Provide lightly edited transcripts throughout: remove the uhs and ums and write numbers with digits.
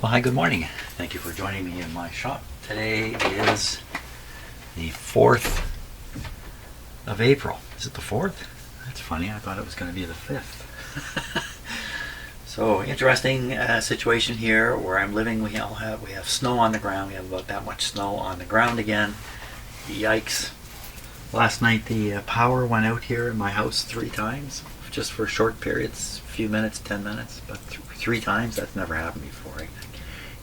Well, hi, good morning. Thank you for joining me in my shop. Today is the 4th of April. Is it the 4th? That's funny. I thought it was going to be the 5th. So, interesting situation here where I'm living. We have snow on the ground. We have about that much snow on the ground again. Yikes. Last night the power went out here in my house 3 times, just for short periods, a few minutes, 10 minutes, but 3 times. That's never happened before. I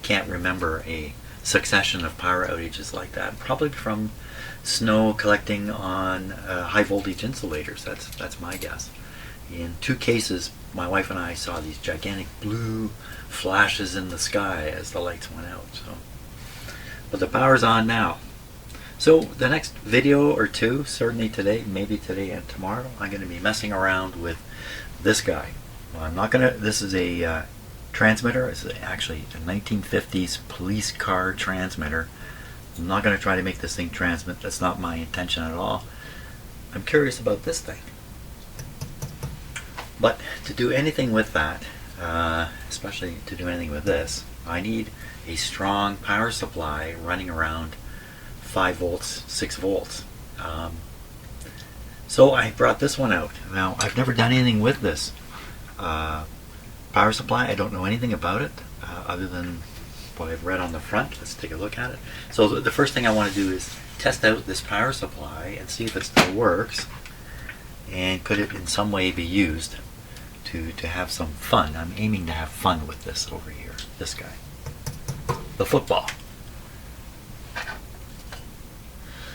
can't remember a succession of power outages like that. Probably from snow collecting on high voltage insulators. That's my guess. In 2 cases, my wife and I saw these gigantic blue flashes in the sky as the lights went out. But the power's on now. So the next video or 2, certainly today, maybe today and tomorrow, I'm going to be messing around with this guy. Well, I'm not going to. This is a transmitter. It's actually a 1950s police car transmitter. I'm not going to try to make this thing transmit. That's not my intention at all. I'm curious about this thing. But to do anything with that, especially to do anything with this, I need a strong power supply running around 5 volts, 6 volts. So I brought this one out. Now, I've never done anything with this power supply. I don't know anything about it other than what I've read on the front. Let's take a look at it. So the first thing I want to do is test out this power supply and see if it still works, and could it in some way be used to have some fun. I'm aiming to have fun with this over here, this guy, the football.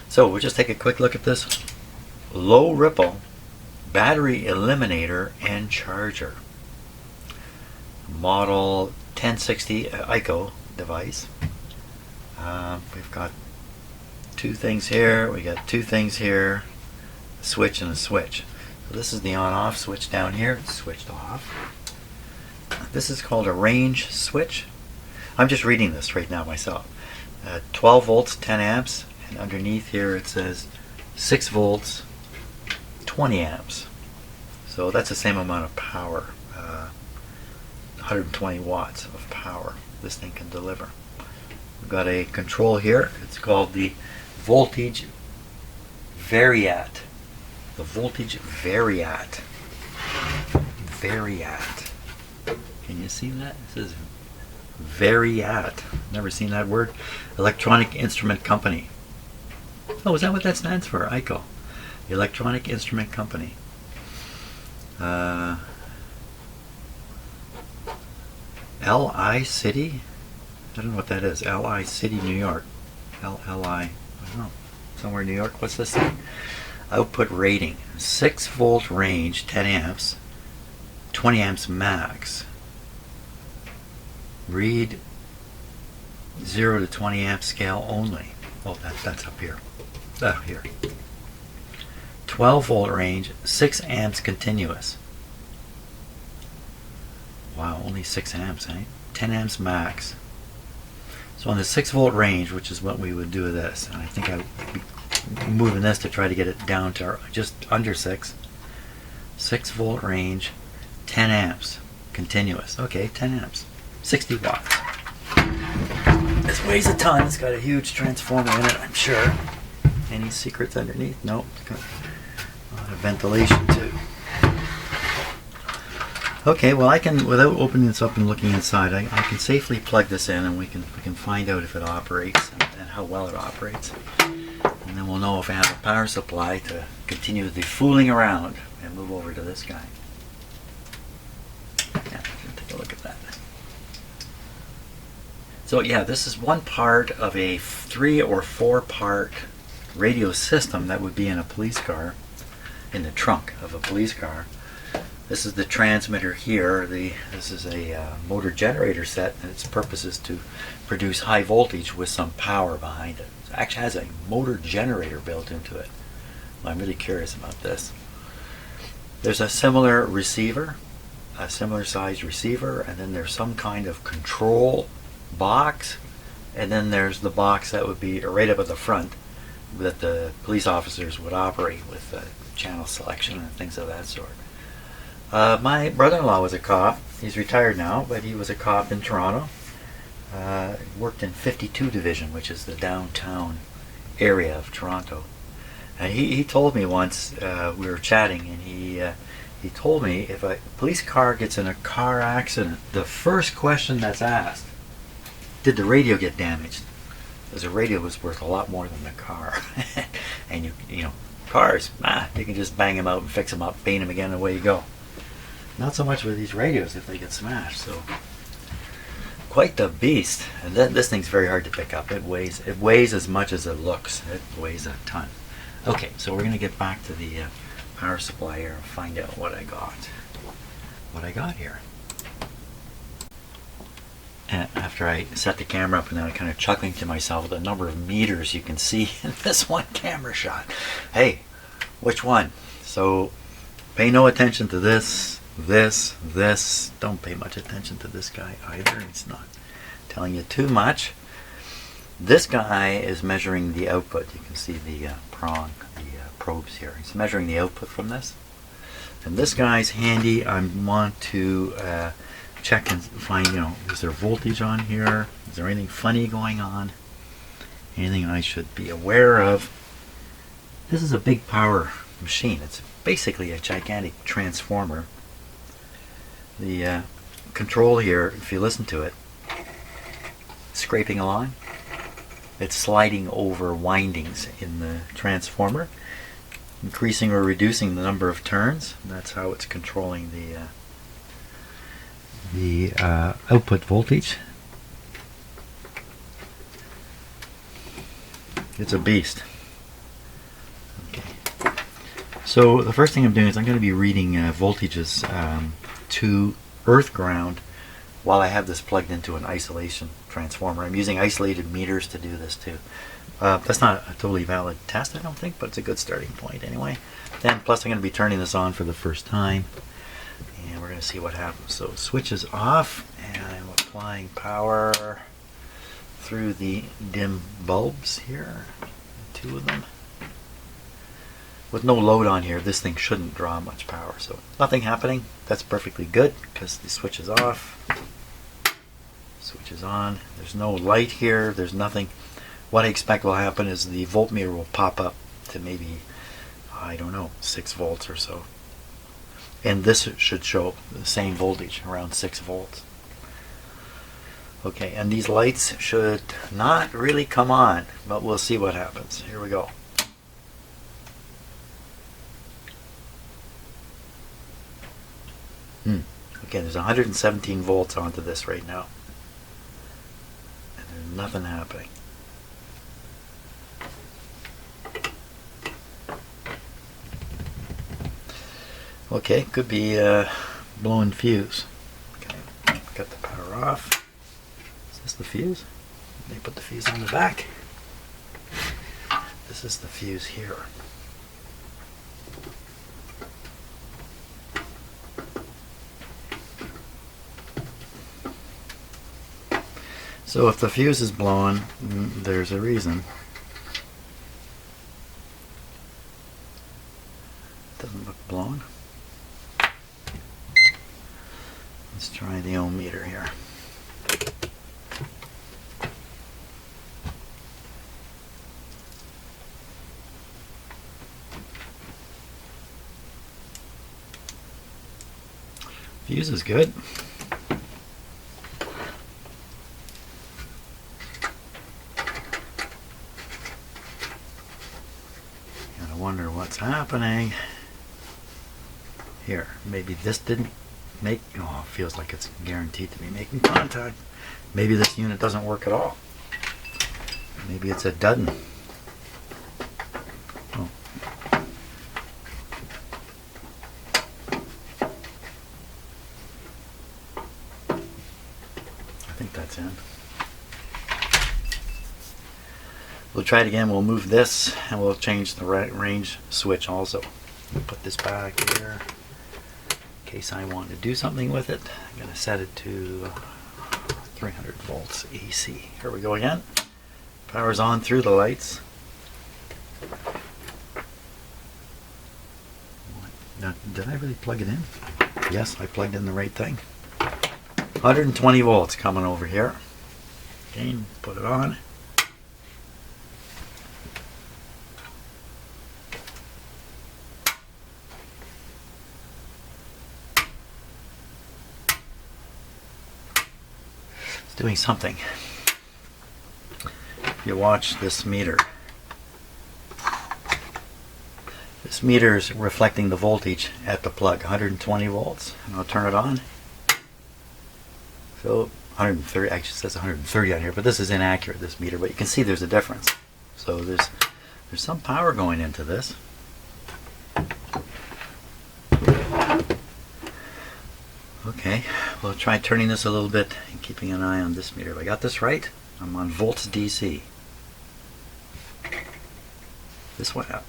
So we'll just take a quick look at this low ripple battery eliminator and charger. Model 1060 ICO device. We've got 2 things here. We got 2 things here. A switch and a switch. So this is the on-off switch down here. It's switched off. This is called a range switch. I'm just reading this right now myself. 12 volts, 10 amps, and underneath here it says 6 volts, 20 amps. So that's the same amount of power. 120 watts of power this thing can deliver. We've got a control here. It's called the voltage variat. The voltage variat. Variat. Can you see that? It says variat. Never seen that word. Electronic Instrument Company. Oh, is that what that stands for? ICO. Electronic Instrument Company. LI City? I don't know what that is. LI City, New York. LI, I don't know. Somewhere in New York. What's this thing? Output rating. 6 volt range, 10 amps. 20 amps max. Read 0 to 20 amp scale only. Oh, that's up here. Here. 12 volt range, 6 amps continuous. Wow, only 6 amps, eh? 10 amps max. So on the 6 volt range, which is what we would do with this, and I think I would be moving this to try to get it down to just under 6. 6 volt range, 10 amps continuous. Okay, 10 amps. 60 watts. This weighs a ton. It's got a huge transformer in it, I'm sure. Any secrets underneath? Nope. It's got a lot of ventilation too. Okay, well, I can, without opening this up and looking inside, I can safely plug this in, and we can find out if it operates and how well it operates. And then we'll know if I have a power supply to continue the fooling around and move over to this guy. Yeah, take a look at that. So yeah, this is one part of a 3 or 4 part radio system that would be in a police car, in the trunk of a police car. This is the transmitter here. This is a motor generator set, and its purpose is to produce high voltage with some power behind it. It actually has a motor generator built into it. Well, I'm really curious about this. There's a similar receiver, a similar sized receiver, and then there's some kind of control box, and then there's the box that would be right up at the front that the police officers would operate with channel selection and things of that sort. My brother-in-law was a cop. He's retired now, but he was a cop in Toronto. Worked in 52 Division, which is the downtown area of Toronto. And he told me once, we were chatting, and he told me if a police car gets in a car accident, the first question that's asked, did the radio get damaged? Because the radio was worth a lot more than the car. And you know, cars, you can just bang them out and fix them up, paint them again, and away you go. Not so much with these radios if they get smashed. So quite the beast. And then this thing's very hard to pick up. It weighs as much as it looks. It weighs a ton. Okay, so we're going to get back to the power supply here and find out what I got here. And after I set the camera up, and then I'm kind of chuckling to myself at the number of meters you can see in this one camera shot. Hey, which one? So pay no attention to this. Don't pay much attention to this guy either. It's not telling you too much. This guy is measuring the output. You can see the probes here. He's measuring the output from this. And this guy's handy. I want to check and find, is there voltage on here? Is there anything funny going on? Anything I should be aware of? This is a big power machine. It's basically a gigantic transformer. The control here, if you listen to it, scraping along. It's sliding over windings in the transformer, increasing or reducing the number of turns. That's how it's controlling the output voltage. It's a beast. Okay. So the first thing I'm doing is I'm going to be reading voltages to earth ground while I have this plugged into an isolation transformer. I'm using isolated meters to do this too. That's not a totally valid test, I don't think, but it's a good starting point anyway. Then plus I'm going to be turning this on for the first time, and we're going to see what happens. So switch is off, and I'm applying power through the dim bulbs here, 2 of them. With no load on here, this thing shouldn't draw much power, so nothing happening. That's perfectly good because the switch is off. Switch is on. There's no light here. There's nothing. What I expect will happen is the voltmeter will pop up to maybe, I don't know, 6 volts or so. And this should show the same voltage, around 6 volts. Okay, and these lights should not really come on, but we'll see what happens. Here we go. Okay, there's 117 volts onto this right now. And there's nothing happening. Okay, could be a blown fuse. Okay, got the power off. Is this the fuse? They put the fuse on the back. This is the fuse here. So if the fuse is blown, there's a reason. Doesn't look blown. Let's try the ohm meter here. Fuse is good. Gotta wonder what's happening. Here, maybe this didn't make, oh, it feels like it's guaranteed to be making contact. Maybe this unit doesn't work at all. Maybe it's a dud. Oh. I think that's in. We'll try it again. We'll move this and we'll change the range switch also. We'll put this back here. In case I want to do something with it, I'm going to set it to 300 volts AC. Here we go again. Power's on through the lights. Now, did I really plug it in? Yes, I plugged in the right thing. 120 volts coming over here. Again, put it on. It's doing something. If you watch this meter, this meter is reflecting the voltage at the plug, 120 volts. And I'll turn it on. So 130, actually it says 130 on here, but this is inaccurate, this meter, but you can see there's a difference. So there's some power going into this. Okay, we'll try turning this a little bit and keeping an eye on this meter. If I got this right, I'm on volts DC. This went up.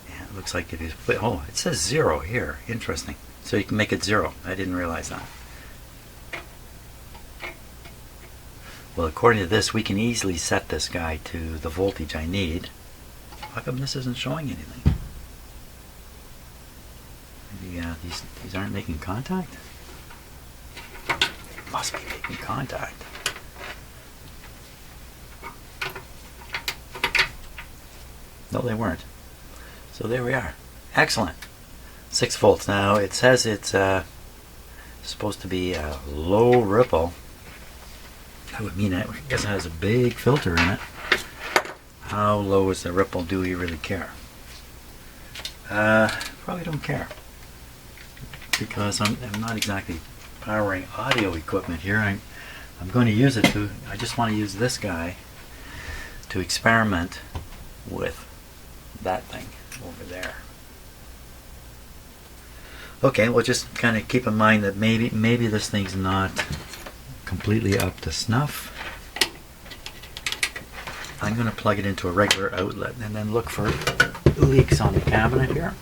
Yeah, it looks like it is. Oh, it says 0 here. Interesting. So you can make it 0. I didn't realize that. Well, according to this, we can easily set this guy to the voltage I need. How come this isn't showing anything? Maybe these aren't making contact? They must be making contact. No, they weren't. So there we are. Excellent. 6 volts. Now it says it's supposed to be a low ripple. That would mean I guess it has a big filter in it. How low is the ripple? Do we really care? Probably don't care, because I'm not exactly powering audio equipment here. I'm going to use it to. I just want to use this guy to experiment with that thing over there. Okay, well, just kind of keep in mind that maybe this thing's not completely up to snuff. I'm going to plug it into a regular outlet and then look for leaks on the cabinet here.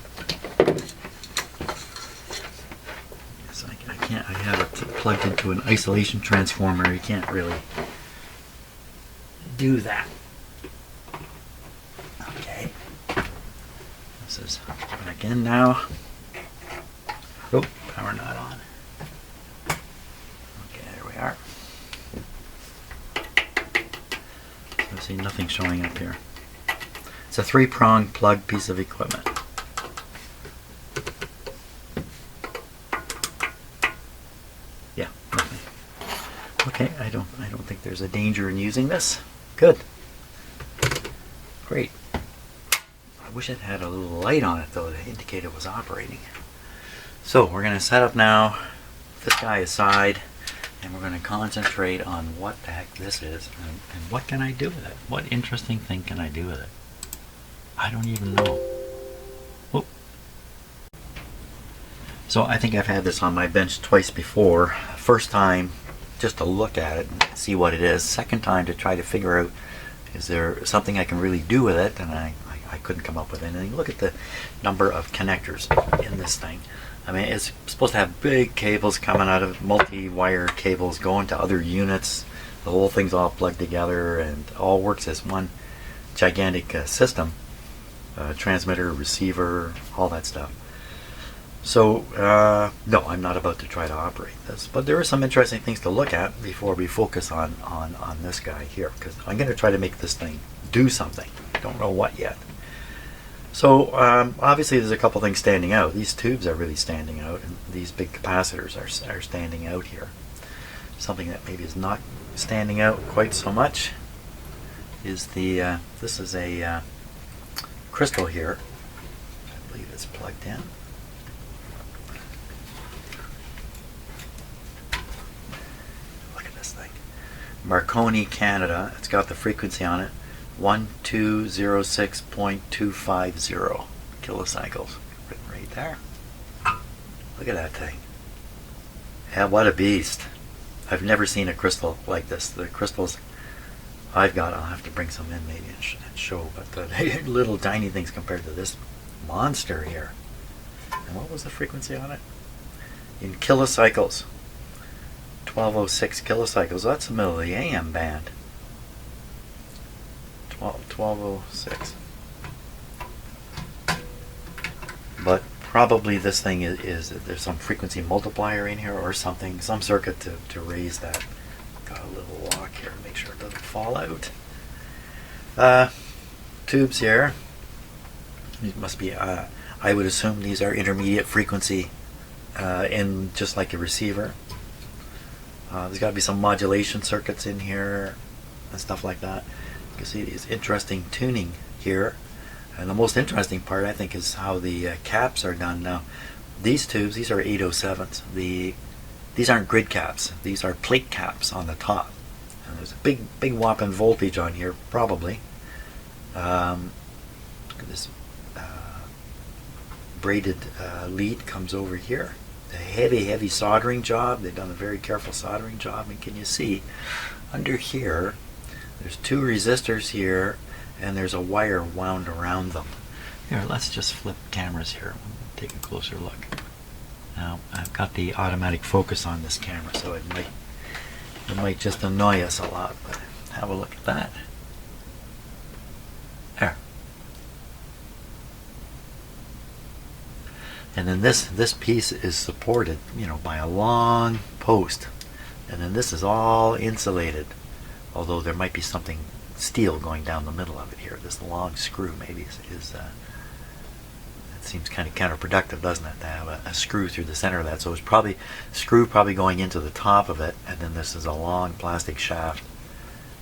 Yes, I can't. I have it plugged into an isolation transformer. You can't really do that. Okay. This is back in now. Oh, power not on. Okay, there we are. So see, nothing showing up here. It's a 3-pronged plug piece of equipment. Yeah, nothing. Okay, I don't think there's a danger in using this. Good. Great. I wish it had a little light on it though to indicate it was operating. So we're going to set up now, this guy aside, and we're going to concentrate on what the heck this is and what can I do with it. What interesting thing can I do with it? I don't even know. Oh. So I think I've had this on my bench twice before. First time just to look at it and see what it is. Second time to try to figure out, is there something I can really do with it? And I couldn't come up with anything. Look at the number of connectors in this thing. I mean, it's supposed to have big cables coming out of multi-wire cables going to other units. The whole thing's all plugged together and all works as one gigantic system. Transmitter, receiver, all that stuff. So, no, I'm not about to try to operate this. But there are some interesting things to look at before we focus on this guy here. Because I'm going to try to make this thing do something. Don't know what yet. So obviously there's a couple things standing out. These tubes are really standing out, and these big capacitors are standing out here. Something that maybe is not standing out quite so much is the this is a crystal here. I believe it's plugged in. Look at this thing. Marconi, Canada. It's got the frequency on it. 1206.250 kilocycles. Written right there. Look at that thing. Yeah, what a beast. I've never seen a crystal like this. The crystals I've got, I'll have to bring some in maybe and show, but the little tiny things compared to this monster here. And what was the frequency on it? In kilocycles. 1206 kilocycles. That's the middle of the AM band. 1206. But Probably this thing is there's some frequency multiplier in here or something, some circuit to raise that. Got a little lock here to make sure it doesn't fall out. Tubes here. These must be, I would assume these are intermediate frequency, in just like a receiver. There's got to be some modulation circuits in here and stuff like that. You can see these interesting tuning here. And the most interesting part, I think, is how the caps are done. Now, these tubes, these are 807s. These aren't grid caps. These are plate caps on the top. And there's a big whopping voltage on here, probably. Look at this braided lead comes over here. A heavy soldering job. They've done a very careful soldering job. And can you see under here, there's two resistors here, and there's a wire wound around them. Here, let's just flip cameras here. Take a closer look. Now, I've got the automatic focus on this camera, so it might just annoy us a lot, but have a look at that. There. And then this piece is supported, by a long post. And then this is all insulated, although there might be something steel going down the middle of it here. This long screw maybe is it seems kind of counterproductive, doesn't it, to have a screw through the center of that. So it's probably going into the top of it, and then this is a long plastic shaft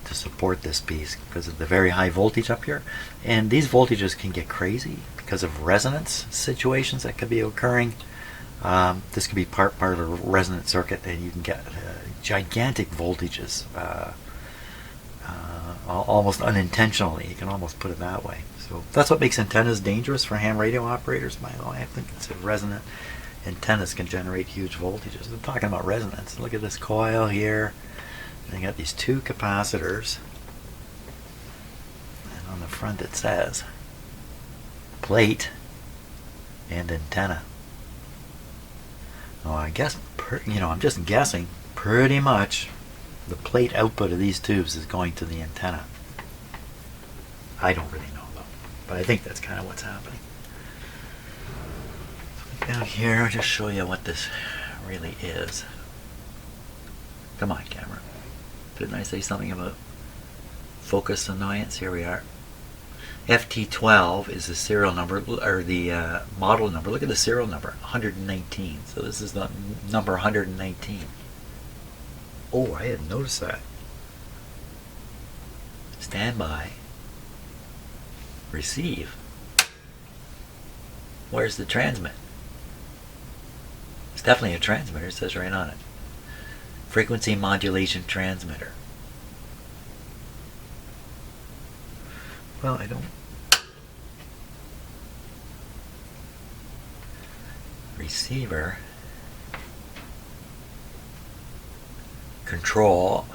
to support this piece because of the very high voltage up here. And these voltages can get crazy because of resonance situations that could be occurring. This could be part of a resonant circuit, and you can get gigantic voltages, almost unintentionally. You can almost put it that way. So that's what makes antennas dangerous for ham radio operators, by the way. I think it's resonant antennas can generate huge voltages. I'm talking about resonance. Look at this coil here. And you got these two capacitors, and on the front it says plate and antenna. Well, I guess I'm just guessing. Pretty much, the plate output of these tubes is going to the antenna. I don't really know though, but I think that's kind of what's happening. Down here, I'll just show you what this really is. Come on, camera. Didn't I say something about focus annoyance? Here we are. FT12 is the serial number, or the model number. Look at the serial number, 119. So this is the number 119. Oh, I hadn't noticed that. Stand by. Receive. Where's the transmit? It's definitely a transmitter. It says right on it. Frequency modulation transmitter. Well, I don't. Receiver. Control.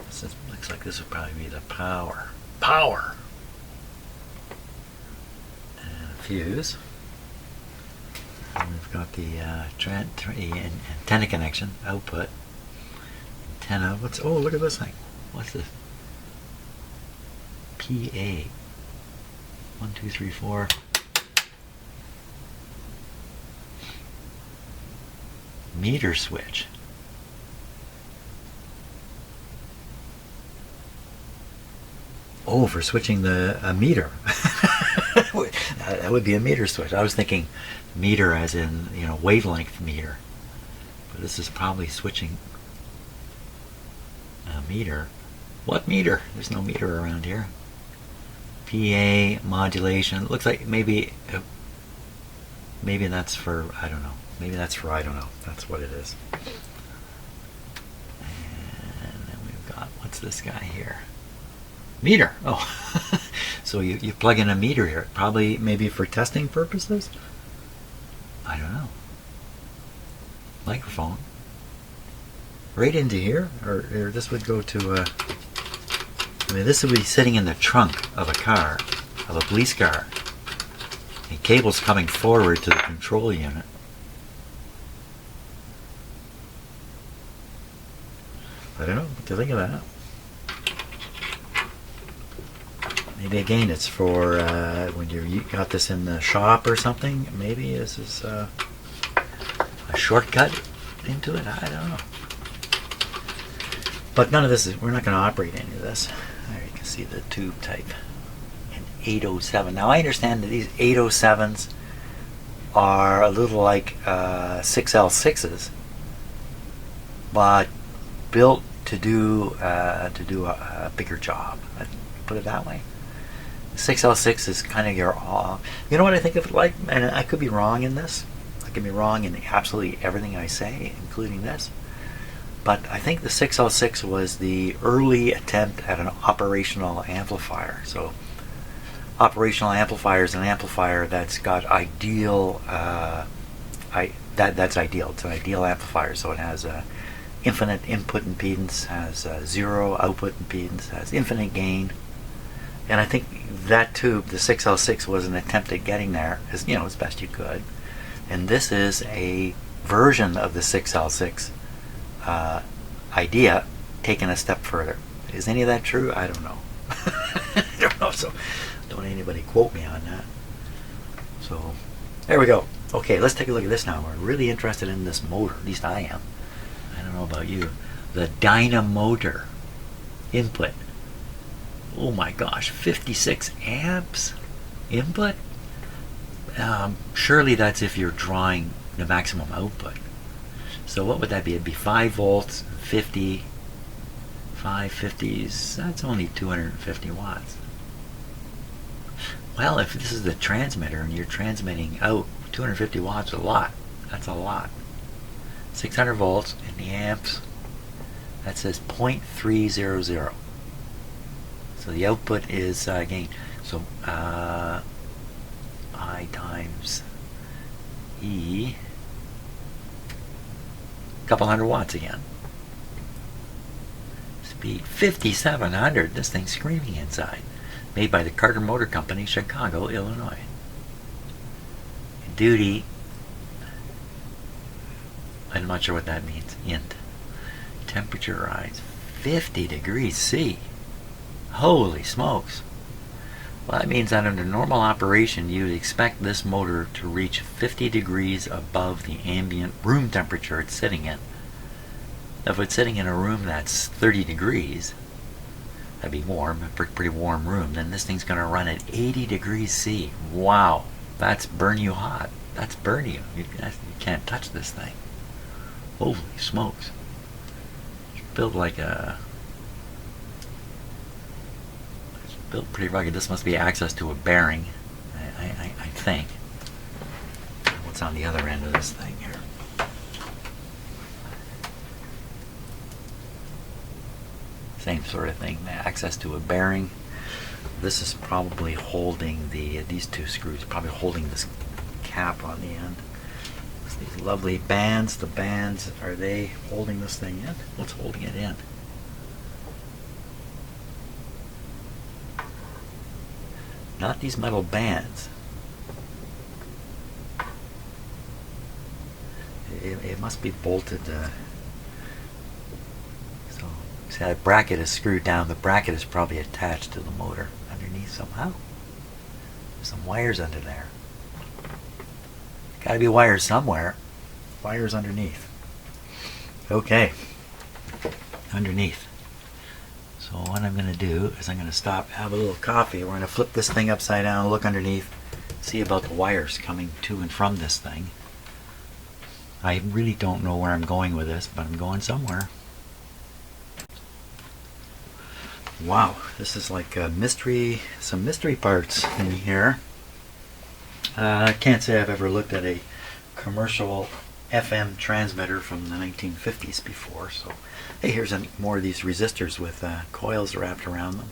This looks like this would probably be the power. Power! And a fuse. And we've got the antenna connection, output. Antenna, oh, look at this thing. What's this? PA. 1, 2, 3, 4. Meter switch. Oh, for switching a meter. That would be a meter switch. I was thinking meter as in, wavelength meter. But this is probably switching a meter. What meter? There's no meter around here. PA modulation. It looks like maybe that's for, I don't know. Maybe that's for, I don't know. That's what it is. And then we've got, what's this guy here? Meter. Oh, so you plug in a meter here. Probably maybe for testing purposes? I don't know. Microphone. Right into here? Or this would go to, this would be sitting in the trunk of a car, of a police car. And cables coming forward to the control unit. I don't know. What do you think of that? Maybe again it's for when you got this in the shop or something. Maybe this is a shortcut into it. I don't know. But none of this is, we're not going to operate any of this. There you can see the tube type in 807. Now I understand that these 807s are a little like 6L6s, but built to do a bigger job. I'd put it that way. 6L6 is kind of your, you know what I think of it like, and I could be wrong in this. I could be wrong in absolutely everything I say, including this. But I think the 6L6 was the early attempt at an operational amplifier. So, operational amplifier is an amplifier that's got ideal. That's ideal. It's an ideal amplifier. So it has infinite input impedance, has zero output impedance, has infinite gain. And I think that tube, the 6L6, was an attempt at getting there, as you know, as best you could. And this is a version of the 6L6 idea taken a step further. Is any of that true? I don't know. I don't know. So don't anybody quote me on that. So there we go. Okay, let's take a look at this now. We're really interested in this motor. At least I am. I don't know about you. The dynamotor input. Oh my gosh, 56 amps input? Surely that's if you're drawing the maximum output. So what would that be? It'd be 5 volts, 50, 550s. That's only 250 watts. Well, if this is the transmitter and you're transmitting out 250 watts, a lot. That's a lot. 600 volts in the amps. That says 0.300. So the output is gain. So I times E, a couple hundred watts again. Speed 5,700. This thing's screaming inside. Made by the Carter Motor Company, Chicago, Illinois. Duty, I'm not sure what that means. Int. Temperature rise 50 degrees C. Holy smokes. Well, that means that under normal operation you'd expect this motor to reach 50 degrees above the ambient room temperature it's sitting in. If it's sitting in a room that's 30 degrees, that'd be warm, a pretty warm room, then this thing's going to run at 80 degrees C. Wow, that's burn you hot. That's burn you. You can't touch this thing. Holy smokes. It's built like a... built pretty rugged. This must be access to a bearing, I think. What's on the other end of this thing here? Same sort of thing. Access to a bearing. This is probably holding these two screws, probably holding this cap on the end. It's these lovely bands. The bands, are they holding this thing in? What's holding it in? Not these metal bands. It must be bolted. So, see, that bracket is screwed down. The bracket is probably attached to the motor underneath somehow. There's some wires under there. Gotta be wires somewhere. Wires underneath. Okay. Underneath. So what I'm going to do is I'm going to stop, have a little coffee. We're going to flip this thing upside down, look underneath, see about the wires coming to and from this thing. I really don't know where I'm going with this, but I'm going somewhere. Wow, this is like a mystery, some mystery parts in here. I can't say I've ever looked at a commercial FM transmitter from the 1950s before, so hey, here's more of these resistors with coils wrapped around them.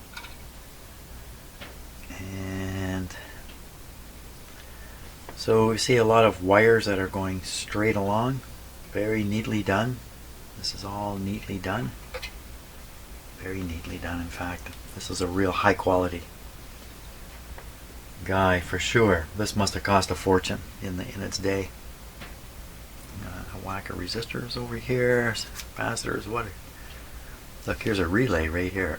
And so we see a lot of wires that are going straight along. Very neatly done. This is all neatly done. Very neatly done, in fact. This is a real high quality guy for sure. This must have cost a fortune in its day. A whack of resistors over here, capacitors, what? Look, here's a relay right here.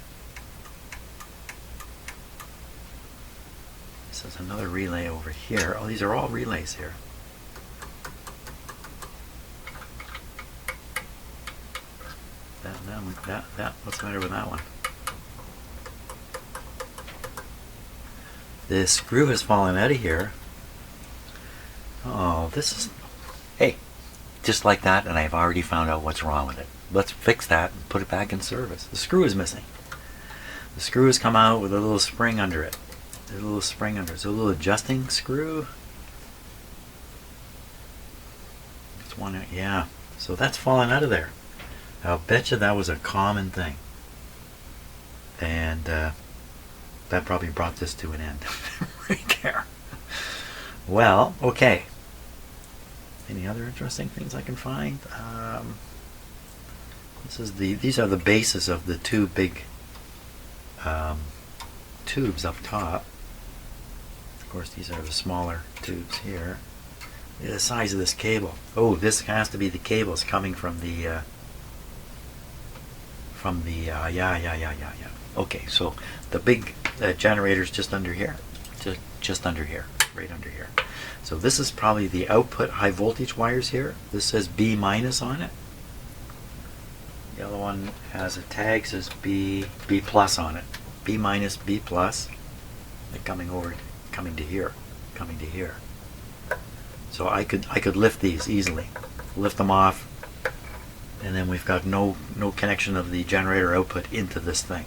There's another relay over here. Oh, these are all relays here. What's the matter with that one? This screw has fallen out of here. Oh, this is... Hey, just like that, and I've already found out what's wrong with it. Let's fix that and put it back in service. The screw is missing. The screw has come out with a little spring under it. There's a little spring under it. It's a little adjusting screw. It's one, yeah. So that's fallen out of there. I'll bet you that was a common thing. And that probably brought this to an end. Right there. Well, okay. Any other interesting things I can find? These are the bases of the two big tubes up top. Of course, these are the smaller tubes here. Look at the size of this cable. Oh, this has to be the cables coming from the yeah. Okay, so the big generator's just under here, just under here, right under here. So this is probably the output high voltage wires here. This says B minus on it. The other one has a tag says B plus on it. B minus, B plus. They're coming to here. So I could lift these easily, lift them off, and then we've got no connection of the generator output into this thing.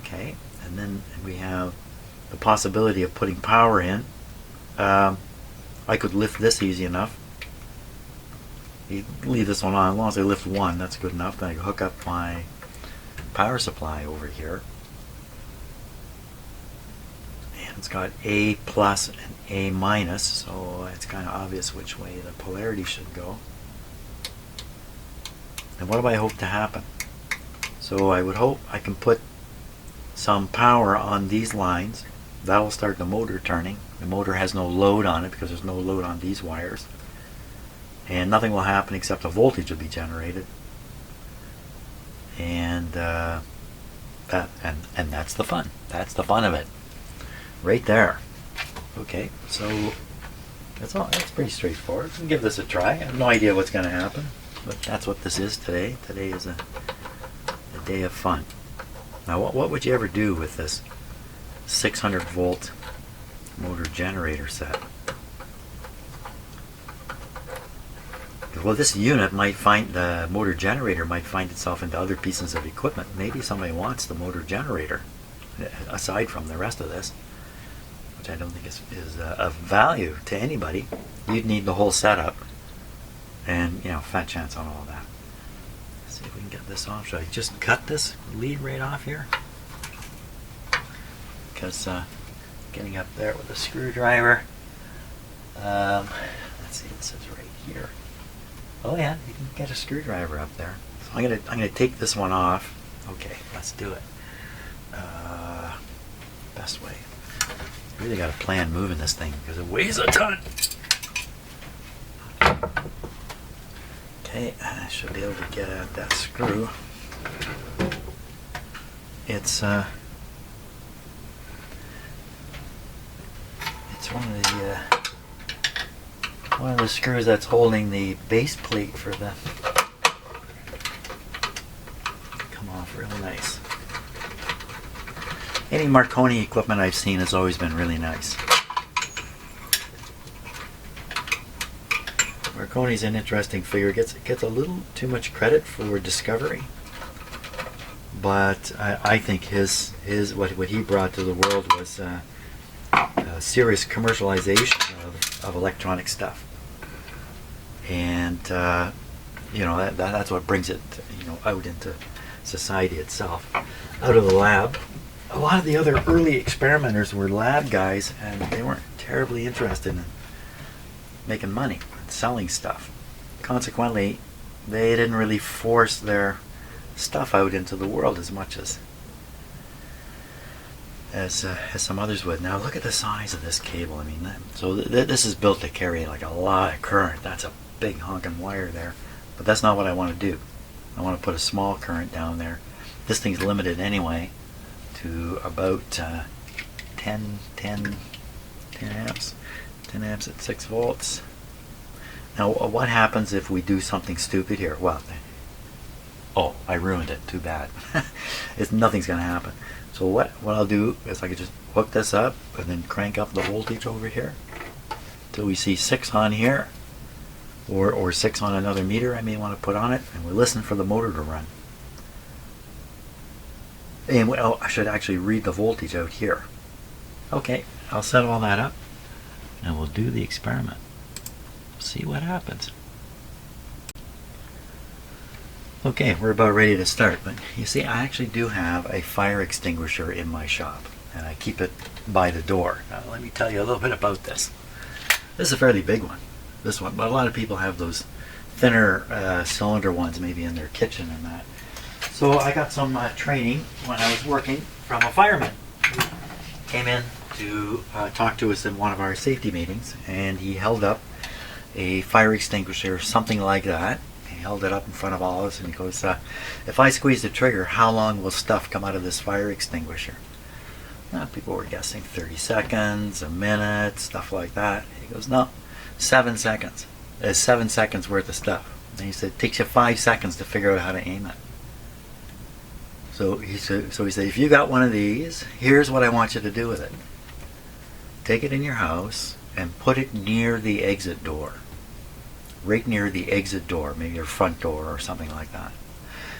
Okay, and then we have the possibility of putting power in. I could lift this easy enough. You leave this one on. As long as I lift one, that's good enough. Then I can hook up my power supply over here. And it's got A plus and A minus, so it's kind of obvious which way the polarity should go. And what do I hope to happen? So I would hope I can put some power on these lines. That will start the motor turning. The motor has no load on it because there's no load on these wires. And nothing will happen except a voltage will be generated. And that's the fun. That's the fun of it. Right there. Okay, so that's pretty straightforward. We'll give this a try. I have no idea what's going to happen, but that's what this is today. Today is a day of fun. Now, what would you ever do with this 600 volt motor generator set? Well, this unit might find, the motor generator might find itself into other pieces of equipment. Maybe somebody wants the motor generator aside from the rest of this, which I don't think is of value to anybody. You'd need the whole setup, and fat chance on all that. Let's see if we can get this off. Should I just cut this lead right off here? Because getting up there with a screwdriver. Let's see, this is right here. Oh yeah, you can get a screwdriver up there. So I'm gonna take this one off. Okay, let's do it. Best way. Really got to plan moving this thing because it weighs a ton. Okay, I should be able to get at that screw. It's one of the screws that's holding the base plate for the come off real nice. Any Marconi equipment I've seen has always been really nice. Marconi's an interesting figure. Gets a little too much credit for discovery, but I think his what he brought to the world was a serious commercialization of electronic stuff. And that's what brings it out into society itself, out of the lab. A lot of the other early experimenters were lab guys, and they weren't terribly interested in making money and selling stuff. Consequently, they didn't really force their stuff out into the world as much as some others would. Now look at the size of this cable. I mean, this is built to carry like a lot of current. That's a big honking wire there, but that's not what I want to do. I want to put a small current down there. This thing's limited anyway to about 10 amps. 10 amps at 6 volts. Now, what happens if we do something stupid here? Well, oh, I ruined it. Too bad. Nothing's going to happen. So what I'll do is I can just hook this up and then crank up the voltage over here till we see 6 on here, or 6 on another meter I may want to put on it, and we'll listen for the motor to run. And I should actually read the voltage out here. Okay, I'll set all that up and we'll do the experiment. See what happens. Okay, we're about ready to start, but you see, I actually do have a fire extinguisher in my shop, and I keep it by the door. Now, let me tell you a little bit about this. This is a fairly big one, this one, but a lot of people have those thinner cylinder ones maybe in their kitchen and that. So I got some training when I was working from a fireman who came in to talk to us in one of our safety meetings, and he held up a fire extinguisher, something like that. He held it up in front of all of us and he goes, if I squeeze the trigger, how long will stuff come out of this fire extinguisher? Now, people were guessing 30 seconds, a minute, stuff like that. He goes, no, 7 seconds. There's 7 seconds worth of stuff. And he said, it takes you 5 seconds to figure out how to aim it. So he said, if you got one of these, here's what I want you to do with it. Take it in your house and put it near the exit door. Right near the exit door, maybe your front door or something like that.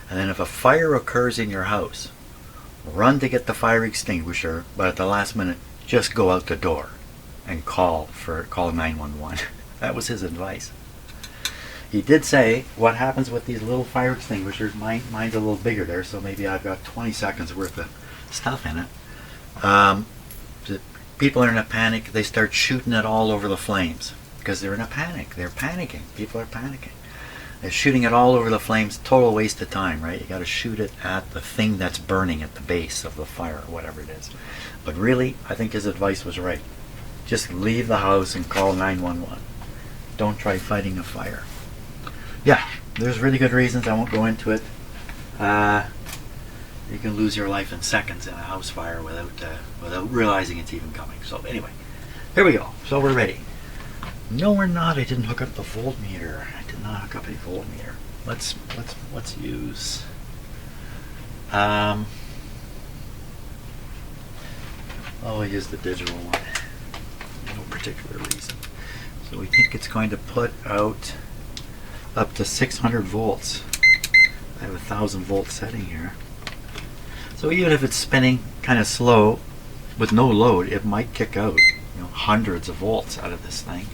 And then if a fire occurs in your house, run to get the fire extinguisher, but at the last minute, just go out the door and call 911. That was his advice. He did say, what happens with these little fire extinguishers, mine's a little bigger there, so maybe I've got 20 seconds worth of stuff in it. People are in a panic, they start shooting it all over the flames. Because they're in a panic. They're panicking. People are panicking. They're shooting it all over the flames. Total waste of time, right? You got to shoot it at the thing that's burning at the base of the fire, or whatever it is. But really, I think his advice was right. Just leave the house and call 911. Don't try fighting a fire. Yeah, there's really good reasons. I won't go into it. You can lose your life in seconds in a house fire without realizing it's even coming. So anyway, here we go. So we're ready. No, we're not. I didn't hook up the voltmeter. I did not hook up a voltmeter. Let's use. I'll use the digital one. No particular reason. So we think it's going to put out up to 600 volts. I have a 1000 volt setting here. So even if it's spinning kind of slow with no load, it might kick out hundreds of volts out of this thing.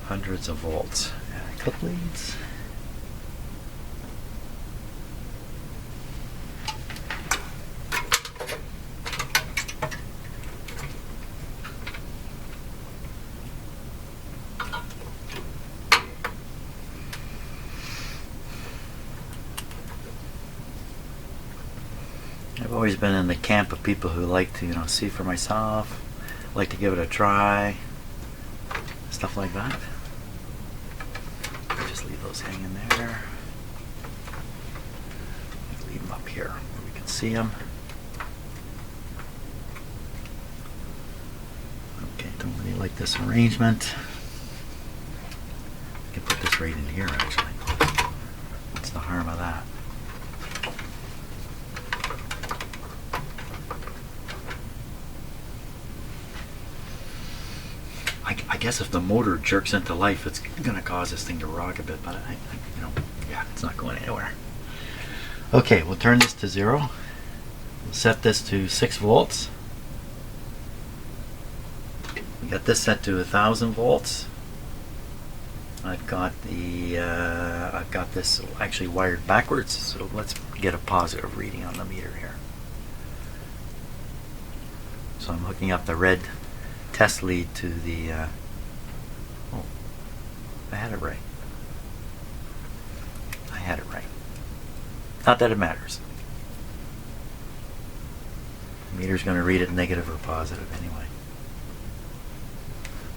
Hundreds of volts. Clip leads. I've always been in the camp of people who like to, see for myself, like to give it a try, stuff like that. Just leave those hanging there. Leave them up here where we can see them. Okay, don't really like this arrangement. I can put this right in here actually. What's the harm of that? I guess if the motor jerks into life, it's going to cause this thing to rock a bit, but yeah, it's not going anywhere. Okay, we'll turn this to 0. We'll set this to 6 volts. We got this set to 1000 volts. I've got this actually wired backwards, so let's get a positive reading on the meter here. So I'm hooking up the red test lead to the oh, I had it right. Not that it matters. The meter's going to read it negative or positive anyway.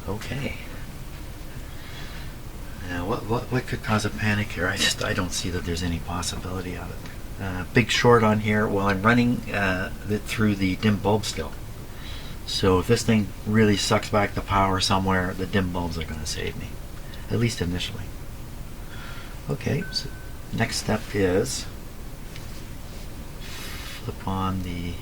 Okay. Now, what could cause a panic here? I don't see that there's any possibility of it. Big short on here. Well, I'm running it through the dim bulb still. So if this thing really sucks back the power somewhere, the dim bulbs are going to save me, at least initially. Okay, so next step is flip on the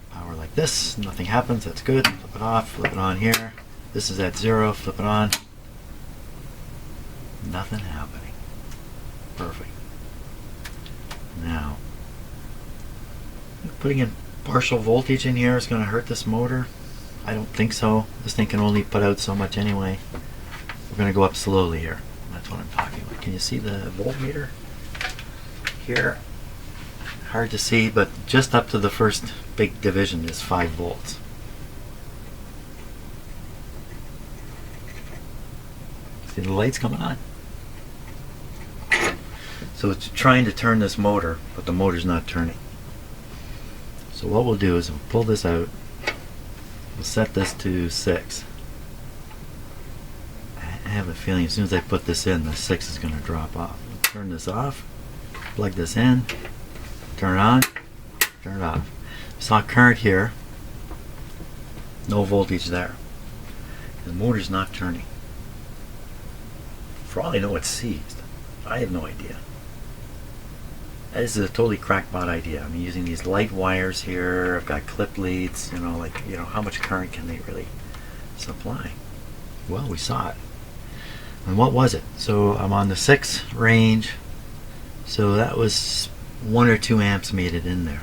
power like this. Nothing happens. That's good. Flip it off. Flip it on here. This is at 0. Flip it on. Nothing happening. Perfect. Now, putting in partial voltage in here is going to hurt this motor. I don't think so. This thing can only put out so much anyway. We're going to go up slowly here. That's what I'm talking about. Can you see the voltmeter here? Hard to see, but just up to the first big division is 5 volts. See the lights coming on? So it's trying to turn this motor, but the motor's not turning. So what we'll do is we'll pull this out. We'll set this to 6. I have a feeling as soon as I put this in, the 6 is going to drop off. Turn this off. Plug this in. Turn it on. Turn it off. Saw current here. No voltage there. The motor's not turning. For all I know, it's seized. I have no idea. This is a totally crackpot idea. I'm using these light wires here. I've got clip leads. How much current can they really supply? Well, we saw it. And what was it? So I'm on the 6 range. So that was 1 or 2 amps made it in there.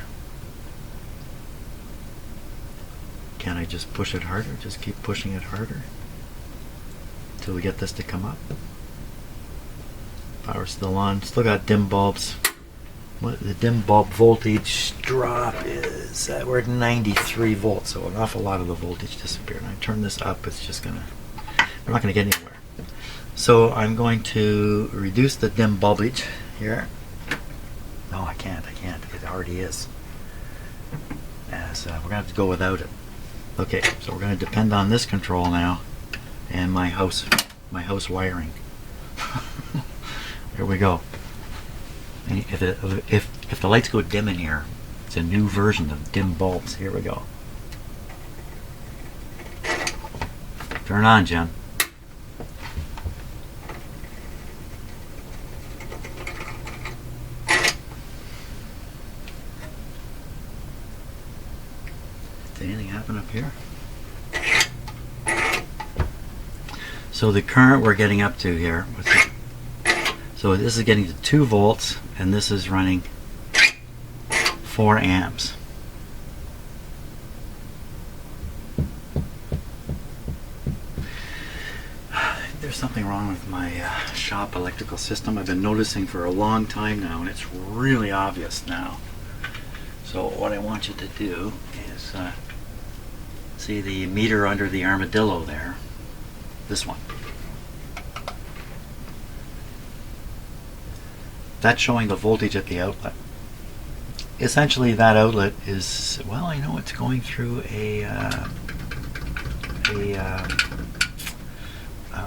Can I just push it harder? Just keep pushing it harder until we get this to come up. Power's still on. Still got dim bulbs. The dim bulb voltage drop is we're at 93 volts, so an awful lot of the voltage disappeared. I turn this up, it's just we're not gonna get anywhere. So I'm going to reduce the dim bulbage here. No, I can't. It already is. As we're gonna have to go without it. Okay, so we're gonna depend on this control now, and my house wiring. Here we go. If the lights go dim in here, it's a new version of dim bulbs. Here we go. Turn on, Jen. Did anything happen up here? So the current we're getting up to here, so this is getting to 2 volts, and this is running 4 amps. There's something wrong with my shop electrical system. I've been noticing for a long time now, and it's really obvious now. So what I want you to do is see the meter under the armadillo there, this one. That's showing the voltage at the outlet. Essentially that outlet is, well, I know it's going through a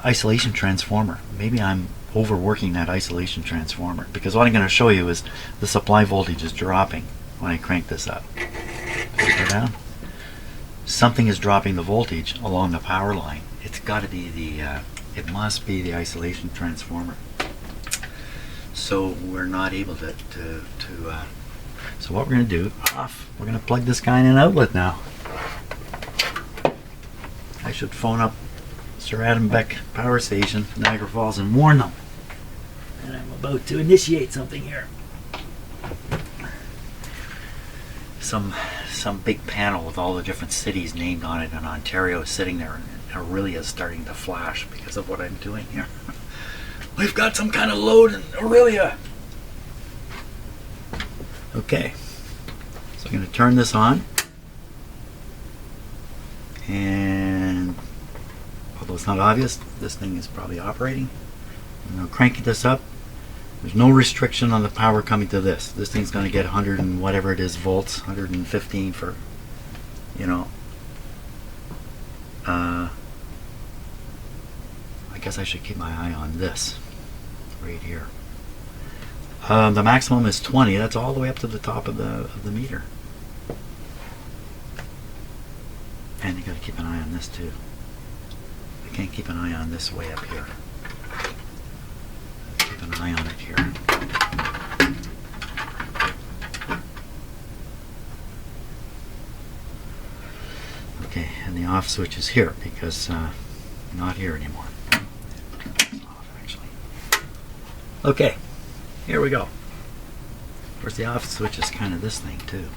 isolation transformer. Maybe I'm overworking that isolation transformer, because what I'm going to show you is the supply voltage is dropping when I crank this up. Go down. Something is dropping the voltage along the power line. It's got to be it must be the isolation transformer. So we're not able to so what we're going to do, we're going to plug this guy in an outlet now. I should phone up Sir Adam Beck Power Station, Niagara Falls, and warn them that I'm about to initiate something here. Some big panel with all the different cities named on it in Ontario is sitting there, and Aurelia is starting to flash because of what I'm doing here. We've got some kind of load in Aurelia. Okay, so I'm going to turn this on, and although it's not obvious, this thing is probably operating. I'm going to crank this up. There's no restriction on the power coming to this. This thing's going to get 100 and whatever it is volts, 115 for, I guess I should keep my eye on this right here. The maximum is 20. That's all the way up to the top of the meter. And you got to keep an eye on this too. I can't keep an eye on this way up here. Keep an eye on it here. Okay, and the off switch is here because not here anymore. Off, actually. Okay, here we go. Of course, the off switch is kind of this thing too.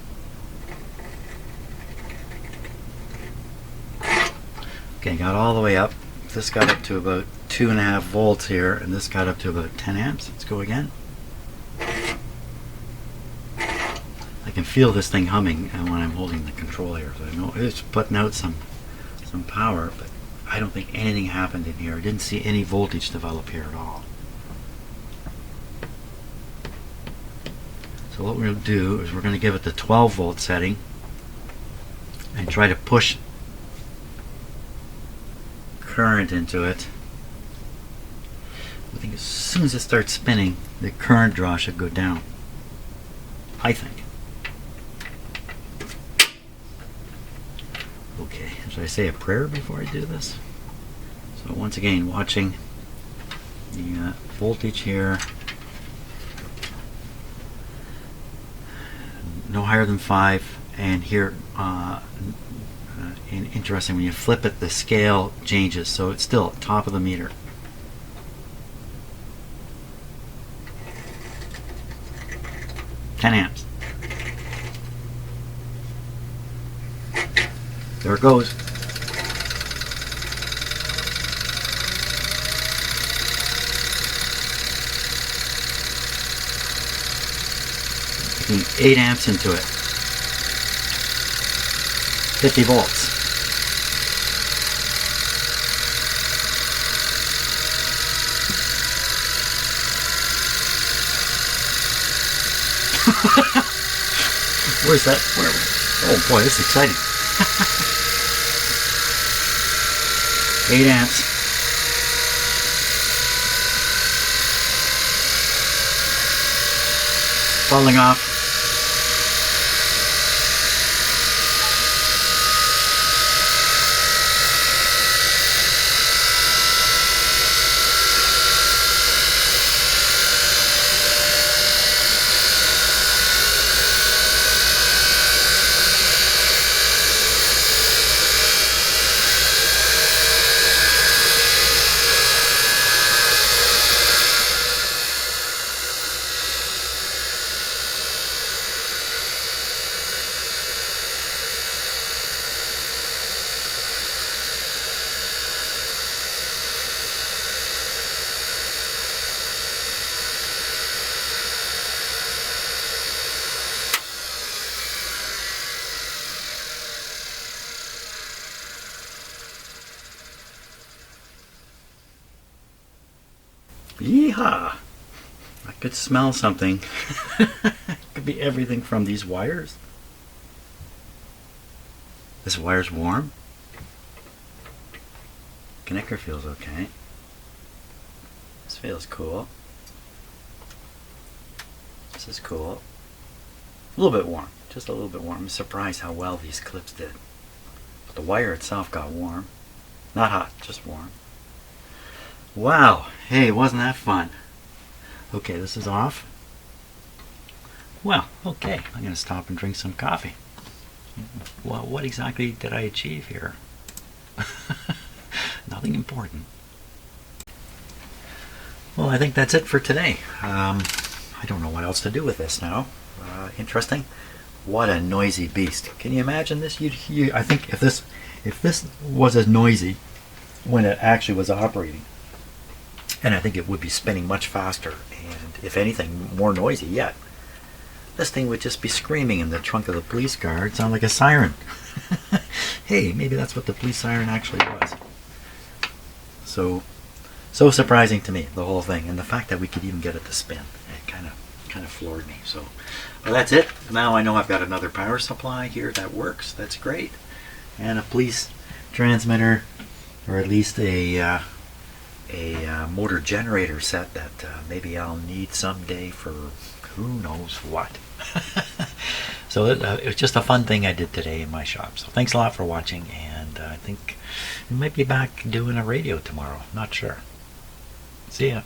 Okay, got all the way up. This got up to about 2.5 volts here, and this got up to about 10 amps. Let's go again. I can feel this thing humming when I'm holding the control here. So I know it's putting out some power, but I don't think anything happened in here. I didn't see any voltage develop here at all. So what we're going to do is we're going to give it the 12 volt setting and try to push current into it. I think as soon as it starts spinning, the current draw should go down. I think. Okay, should I say a prayer before I do this? So once again, watching the voltage here. No higher than 5, and here and interesting, when you flip it, the scale changes, so it's still at top of the meter. $10 amps. There it goes. Taking 8 amps into it. 50 volts. Where's that? Where? Oh boy, this is exciting. 8 amps. Falling off. Yeehaw! I could smell something. Could be everything from these wires. This wire's warm. Connector feels okay. This feels cool. This is cool. A little bit warm. Just a little bit warm. I'm surprised how well these clips did. But the wire itself got warm. Not hot, just warm. Wow, hey, wasn't that fun? Okay, this is off. Well, okay, I'm going to stop and drink some coffee. Well, what exactly did I achieve here? Nothing important. Well, I think that's it for today. I don't know what else to do with this now. Interesting. What a noisy beast. Can you imagine this? I think if this was as noisy when it actually was operating, and I think it would be spinning much faster, and if anything, more noisy yet. This thing would just be screaming in the trunk of the police car. It'd sound like a siren. Hey, maybe that's what the police siren actually was. So surprising to me, the whole thing, and the fact that we could even get it to spin. It kind of floored me. So, well, that's it. Now I know I've got another power supply here that works. That's great, and a police transmitter, or at least a a motor generator set that maybe I'll need someday for who knows what. So it was just a fun thing I did today in my shop. So thanks a lot for watching, and I think we might be back doing a radio tomorrow. Not sure. See ya.